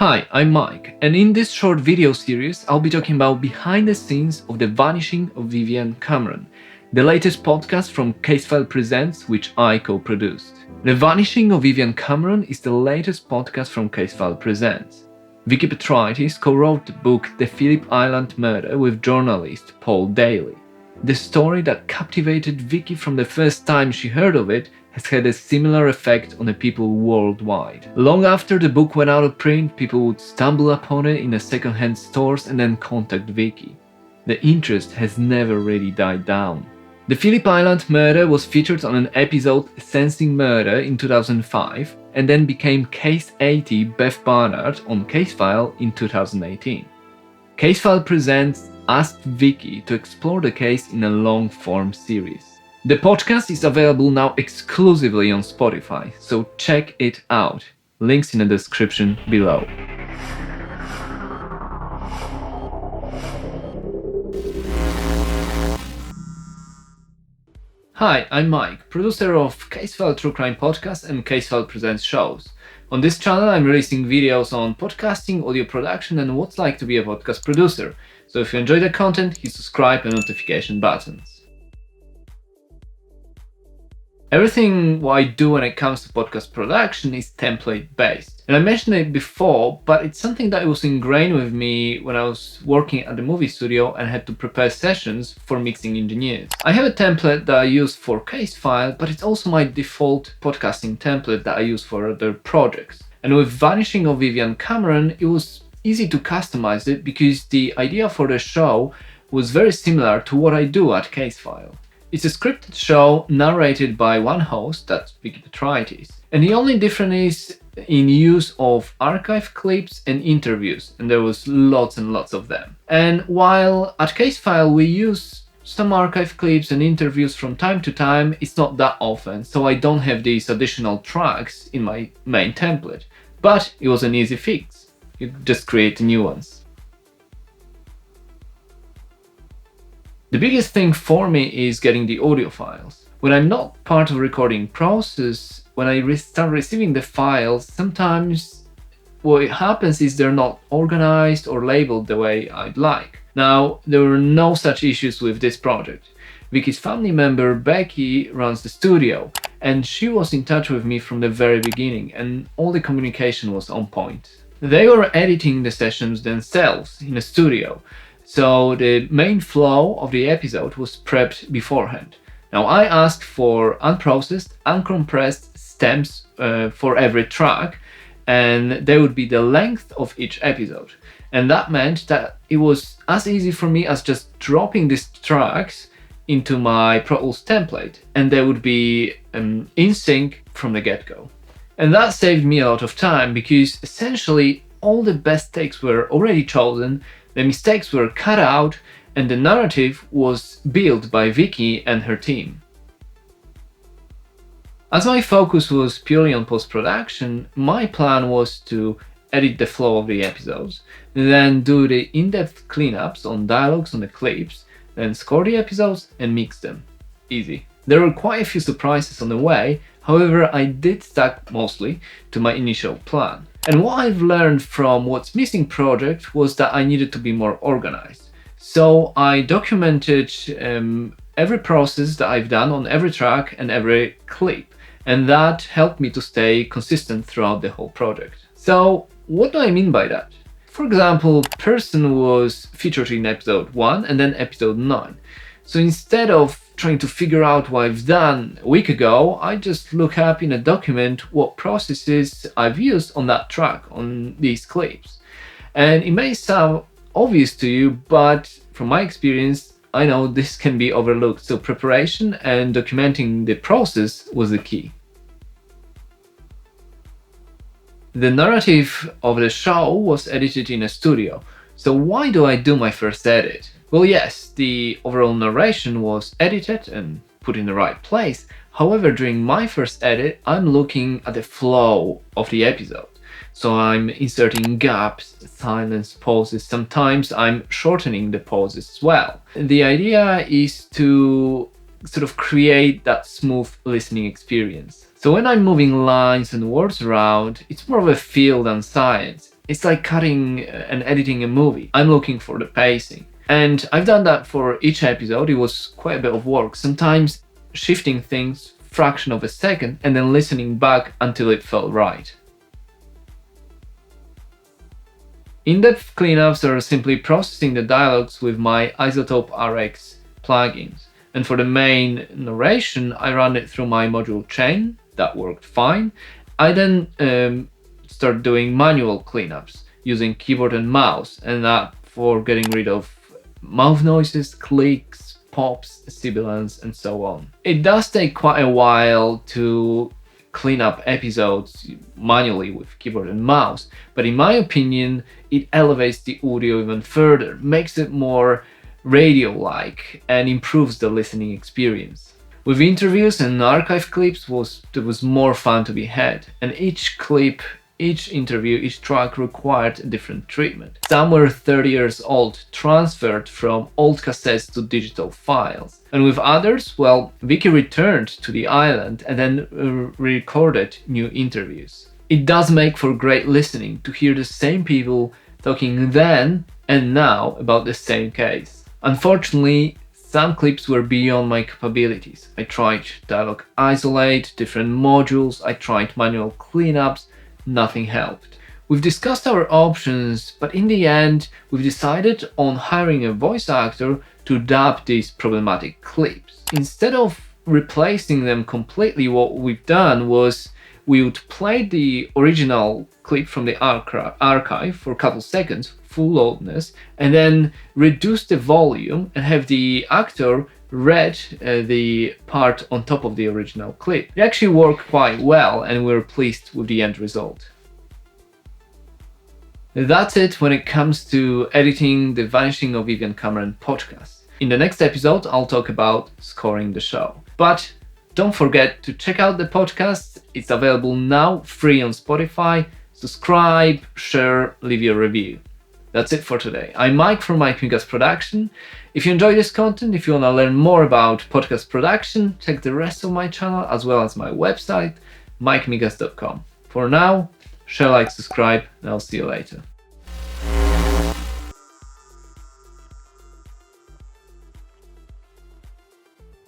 Hi, I'm Mike, and in this short video series, I'll be talking about behind the scenes of The Vanishing of Vivienne Cameron, the latest podcast from Casefile Presents, which I co-produced. The Vanishing of Vivienne Cameron is the latest podcast from Casefile Presents. Vikki Petraitis co-wrote the book The Phillip Island Murder with journalist Paul Daley. The story that captivated Vikki from the first time she heard of it has had a similar effect on the people worldwide. Long after the book went out of print, people would stumble upon it in the second-hand stores and then contact Vikki. The interest has never really died down. The Phillip Island Murder was featured on an episode Sensing Murder in 2005 and then became Case 80 Beth Barnard on Casefile in 2018. Casefile Presents asked Vikki to explore the case in a long-form series. The podcast is available now exclusively on Spotify, so check it out. Links in the description below. Hi, I'm Mike, producer of Casefile True Crime Podcast and Casefile Presents shows. On this channel, I'm releasing videos on podcasting, audio production, and what's like to be a podcast producer. So if you enjoy the content, hit subscribe and notification buttons. Everything what I do when it comes to podcast production is template-based. And I mentioned it before, but it's something that was ingrained with me when I was working at the movie studio and had to prepare sessions for mixing engineers. I have a template that I use for Casefile, but it's also my default podcasting template that I use for other projects. And with Vanishing of Vivienne Cameron, it was easy to customize it because the idea for the show was very similar to what I do at Casefile. It's a scripted show narrated by one host, that's Vikki Petraitis. And the only difference is in use of archive clips and interviews, and there was lots and lots of them. And while at Casefile we use some archive clips and interviews from time to time, it's not that often, so I don't have these additional tracks in my main template. But it was an easy fix. You just create new ones. The biggest thing for me is getting the audio files. When I'm not part of the recording process, when I start receiving the files, sometimes what happens is they're not organized or labeled the way I'd like. Now, there were no such issues with this project. Vikki's family member Becky runs the studio, and she was in touch with me from the very beginning, and all the communication was on point. They were editing the sessions themselves in a studio, so the main flow of the episode was prepped beforehand. Now I asked for unprocessed, uncompressed stems for every track, and they would be the length of each episode. And that meant that it was as easy for me as just dropping these tracks into my Pro Tools template, and they would be in sync from the get-go. And that saved me a lot of time because essentially all the best takes were already chosen, the mistakes were cut out, and the narrative was built by Vikki and her team. As my focus was purely on post-production, my plan was to edit the flow of the episodes, then do the in-depth cleanups on dialogues on the clips, then score the episodes and mix them. Easy. There were quite a few surprises on the way, however I did stick mostly to my initial plan. And what I've learned from What's Missing project was that I needed to be more organized. So I documented every process that I've done on every track and every clip, and that helped me to stay consistent throughout the whole project. So what do I mean by that? For example, Person was featured in episode 1 and then episode 9. So instead of trying to figure out what I've done a week ago, I just look up in a document what processes I've used on that track, on these clips. And it may sound obvious to you, but from my experience, I know this can be overlooked. So preparation and documenting the process was the key. The narrative of the show was edited in a studio. So why do I do my first edit? Well, yes, the overall narration was edited and put in the right place. However, during my first edit, I'm looking at the flow of the episode. So I'm inserting gaps, silence, pauses. Sometimes I'm shortening the pauses as well. The idea is to sort of create that smooth listening experience. So when I'm moving lines and words around, it's more of a feel than science. It's like cutting and editing a movie. I'm looking for the pacing. And I've done that for each episode. It was quite a bit of work. Sometimes shifting things fraction of a second and then listening back until it felt right. In-depth cleanups are simply processing the dialogues with my Isotope RX plugins. And for the main narration, I ran it through my module chain. That worked fine. I then start doing manual cleanups using keyboard and mouse, and that for getting rid of mouth noises, clicks, pops, sibilants, and so on. It does take quite a while to clean up episodes manually with keyboard and mouse, but in my opinion, it elevates the audio even further, makes it more radio-like, and improves the listening experience. With interviews and archive clips, there was more fun to be had, and each clip, each interview, each track required a different treatment. Some were 30 years old, transferred from old cassettes to digital files. And with others, well, Vikki returned to the island and then recorded new interviews. It does make for great listening to hear the same people talking then and now about the same case. Unfortunately, some clips were beyond my capabilities. I tried dialogue isolate, different modules, I tried manual cleanups, nothing helped. We've discussed our options, but in the end, we've decided on hiring a voice actor to dub these problematic clips. Instead of replacing them completely, what we've done was we would play the original clip from the archive for a couple seconds, full loudness, and then reduce the volume and have the actor read the part on top of the original clip. It actually worked quite well, and we're pleased with the end result. That's it when it comes to editing the Vanishing of Vivienne Cameron podcast. In the next episode, I'll talk about scoring the show. But don't forget to check out the podcast. It's available now, free on Spotify. Subscribe, share, leave your review. That's it for today. I'm Mike from Mike Migas Production. If you enjoy this content, if you want to learn more about podcast production, check the rest of my channel as well as my website, mikemigas.com. For now, share, like, subscribe, and I'll see you later.